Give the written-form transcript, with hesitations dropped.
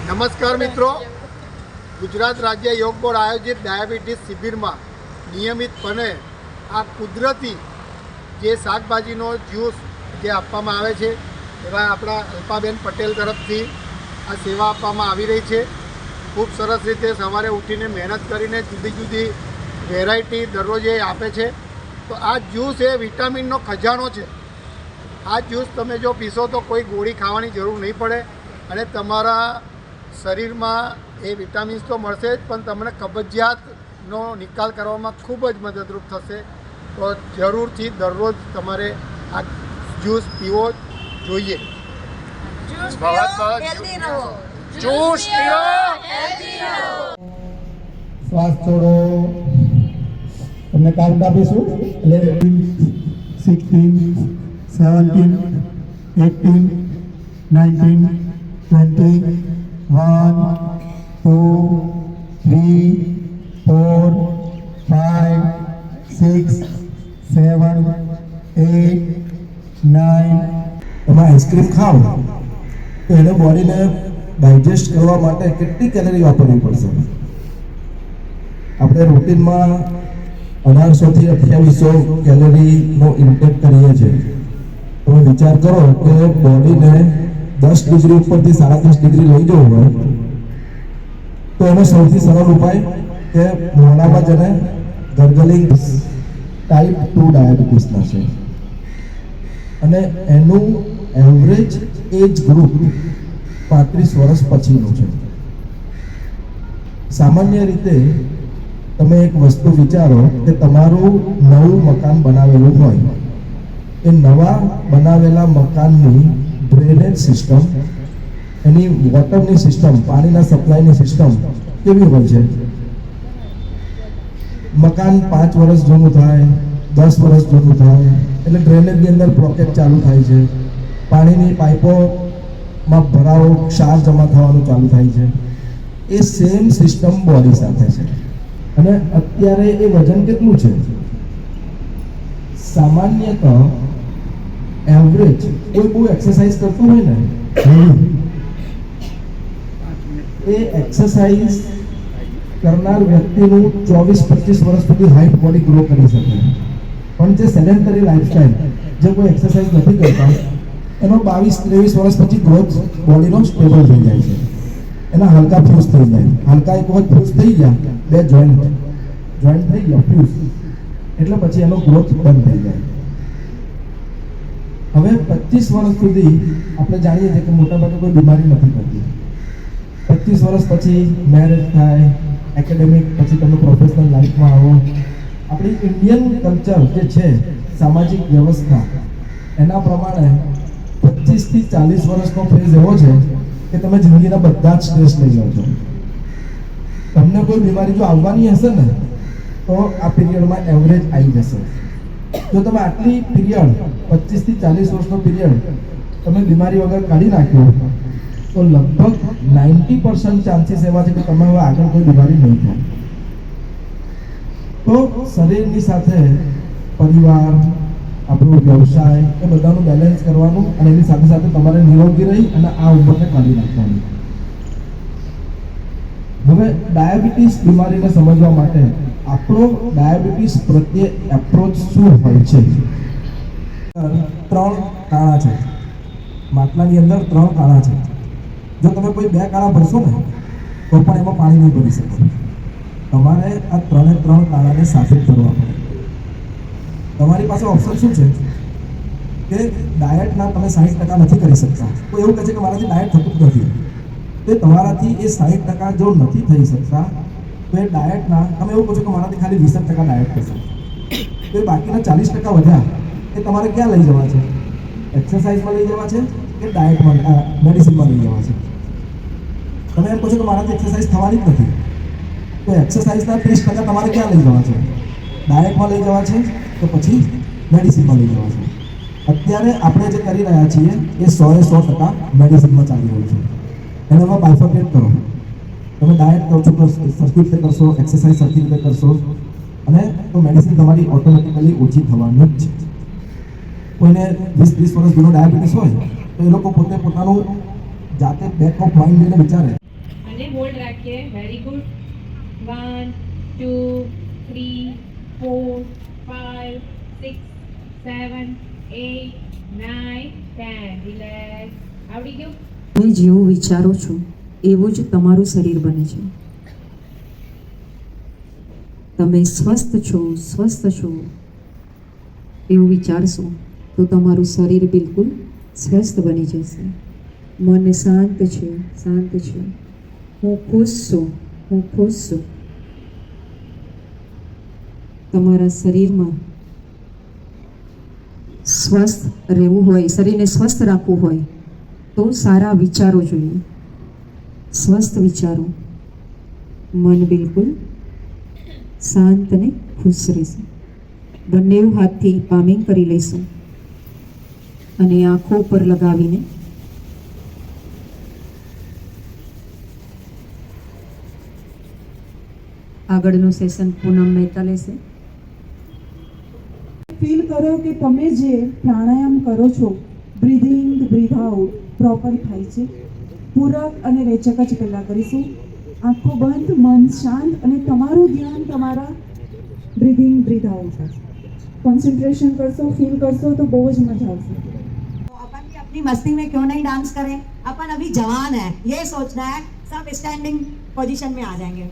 નમસ્કાર મિત્રો, ગુજરાત રાજ્ય યોગ બોર્ડ આયોજિત ડાયાબિટીસ શિબિરમાં નિયમિતપણે આ કુદરતી જે શાકભાજીનો જ્યુસ જે આપવામાં આવે છે એવા આપણા અલ્પાબેન પટેલ તરફથી આ સેવા આપવામાં આવી રહી છે. ખૂબ સરસ રીતે સવારે ઉઠીને મહેનત કરીને જુદી જુદી વેરાયટી દરરોજ એ આપે છે. તો આ જ્યુસ એ વિટામિનનો ખજાનો છે. આ જ્યુસ તમે જો પીશો તો કોઈ ગોળી ખાવાની જરૂર નહીં પડે અને તમારા શરીરમાં એ વિટામિન્સ તો મળશે જ, પણ તમને કબજિયાતનો નિકાલ કરવામાં ખૂબ જ મદદરૂપ થશે. તો જરૂરથી દરરોજ તમારે આ જ્યુસ પીવો જોઈએ. શ્વાસ છોડો. તમને કાઉન્ટ આપીશું એટલે 16, 17, 18, 19, 20, 1, 2, 3, 4, 5, 6, 7, 8, 9. એમાં આઈસ્ક્રીમ ખાઓ તો એને બોડીને ડાયજેસ્ટ કરવા માટે કેટલી કેલરી વાપરવી પડશે? આપણે રૂટીનમાં 1800 થી 2800 કેલરીનો ઇન્ટેક કરીએ છીએ. તમે વિચાર કરો કે બોડીને 10 ડિગ્રી ઉપરથી 37 ડિગ્રી લઈ જવું હોય તો એનો સૌથી સરળ ઉપાય કે મોઢામાં જેને ગર્ગલિંગ ટાઈપ 2 ડાયાબિટીસના છે અને એનું એવરેજ એજ ગ્રુપ 35 વર્ષ પછીનું છે. સામાન્ય રીતે તમે એક વસ્તુ વિચારો કે તમારું નવું મકાન બનાવેલું હોય, એ નવા બનાવેલા મકાનની ડ્રેનેજ સિસ્ટમ, એની વોટરની સિસ્ટમ, પાણીના સપ્લાયની સિસ્ટમ કેવી હોય છે? મકાન 5 વર્ષ જૂનું થાય, 10 વર્ષ જૂનું થાય એટલે ડ્રેનેજની અંદર બ્લોકેજ ચાલુ થાય છે, પાણીની પાઇપોમાં ભરાવો, ક્ષાર જમા થવાનું ચાલુ થાય છે. એ સેમ સિસ્ટમ બોડી સાથે છે. અને અત્યારે એ વજન કેટલું છે? સામાન્યતઃ એવરેજ કોઈ બહુ એક્સરસાઇઝ કરતું હોય ને એ એક્સરસાઇઝ કરનાર વ્યક્તિનું 24-25 વર્ષ સુધી હાઈટ બોડી ગ્રો કરી શકે. પણ જે સેડેન્ટરી લાઈફસ્ટાઈલ, જે કોઈ એક્સરસાઇઝ નથી કરતા, એનો 22-23 વર્ષ પછી ગ્રોથ બોડીનો સ્ટેબલ થઈ જાય છે. એના હલકા ફ્યુઝ થઈ જાય. હલકા એક વખત ફ્યુઝ થઈ ગયા, બે જોઈન્ટ થઈ ગયા ફ્યુઝ, એટલે પછી એનો ગ્રોથ બંધ થઈ જાય. હવે 25 વર્ષ સુધી આપણે જાણીએ છીએ કે મોટાભાગે કોઈ બીમારી નથી થતી. 25 વર્ષ પછી મેરેજ થાય, એકેડેમિક, પછી તમે પ્રોફેશનલ લાઈફમાં આવો. આપણી ઇન્ડિયન કલ્ચર જે છે, સામાજિક વ્યવસ્થા, એના પ્રમાણે 25 થી 40 વર્ષનો ફેઝ એવો છે કે તમે જિંદગીના બધા જ સ્ટ્રેસ લઈ લો છો. તમને કોઈ બીમારી જો આવવાની હશે ને તો આ પીરિયડમાં એવરેજ આવી જશે. જો તમે આટલી પીરિયડ 25 થી 40 વર્ષનો પીરિયડ તમે બીમારી વગર કાઢી નાખ્યો તો લગભગ 90% ચાન્સીસ એવા છે કે તમે હવે આગળ કોઈ બીમારી નહીં થાય. તો શરીરની સાથે પરિવાર, આપણો વ્યવસાય, એ બધાનું બેલેન્સ કરવાનું અને એની સાથે સાથે તમારે નિરોગી રહી અને આ ઉંમરને કાઢી નાખવાની. હવે ડાયાબિટીસ બીમારીને સમજવા માટે આપણો ડાયાબિટીસ પ્રત્યે એપ્રોચ શું હોય છે? 3 કાણા છે માટલાની અંદર, 3 કાણા છે. જો તમે કોઈ 2 કાણા ભરશો ને તો પણ એમાં પાણી નહીં ભરી શકો. તમારે આ 3 કાણાને સાથે ભરવા પડે. તમારી પાસે ઓપ્શન શું છે કે ડાયટના તમે 60% નથી કરી શકતા. કોઈ એવું કહે છે કે મારાથી ડાયટ થતું જ નથી. તો તમારાથી એ 60% જો નથી થઈ શકતા તો એ ડાયટના, તમે એવું કહો છો કે મારાથી ખાલી 20% ડાયટ થશે, તો એ બાકીના 40% વધ્યા એ તમારે ક્યાં લઈ જવા છે? એક્સરસાઇઝમાં લઈ જવા છે કે ડાયટમાં, મેડિસિનમાં લઈ જવા છે? તમે એમ કહો છો કે મારાથી એક્સરસાઇઝ થવાની જ નથી, તો એક્સરસાઇઝના 30% તમારે ક્યાં લઈ જવા છે? ડાયટમાં લઈ જવા છે તો પછી મેડિસિનમાં લઈ જવા છે. અત્યારે આપણે જે કરી રહ્યા છીએ એ 100% મેડિસિનમાં ચાલી રહ્યું છે. એને હવે બાયફર્કેટ કરો. તમે ડાયટ કરો છો તો સરખી રીતે કરશો, એક્સરસાઇઝ સરખી રીતે કરશો અને તો મેડિસિન તમારી ઓટોમેટિકલી ઓછી થવાની જ છે. કોઈને 20-30 વર્ષ જૂનો ડાયાબિટીસ હોય તો એ લોકો પોતે પોતાનું જાતે બેક ઓફ માઇન્ડ લઈને વિચારે અને હોલ્ડ રાખીએ. Very good. 1 2 3 4 5 6 7 8 9 10. રિલેક્સ. આવડી ગયું? તમે જેવું વિચારો છો એવું જ તમારું શરીર બને છે. તમે સ્વસ્થ છો એવું વિચારશો તો તમારું શરીર બિલકુલ સ્વસ્થ બની જશે. મન શાંત છે. હું ખુશ છું. તમારા શરીરમાં સ્વસ્થ રહેવું હોય, શરીરને સ્વસ્થ રાખવું હોય તો સારા વિચારો જોઈએ. સ્વસ્થ વિચારો, મન બિલકુલ શાંત અને ખુશ રહેશે. બંને હાથથી પામિંગ કરી લઈશું અને આંખો પર લગાવીને આગળનું સેશન પૂનમ મહેતા લેશે. ફીલ કરો કે તમે જે પ્રાણાયામ કરો છો, breathe in breathe out proper થાય છે. પૂરક અને રેચક જ પહેલાં કરીશું. આંખો બંધ, મન શાંત અને તમારું ધ્યાન તમારા બ્રીથ ઇન બ્રીથ આઉટ પર कॉन्सेंट्रेशन करसो, फील करसो तो बहुत मजा आती है. तो अपन भी अपनी मस्ती में क्यों नहीं डांस करें. अपन अभी जवान है, ये सोचना है, सब स्टैंडिंग पोजीशन में आ जाएंगे.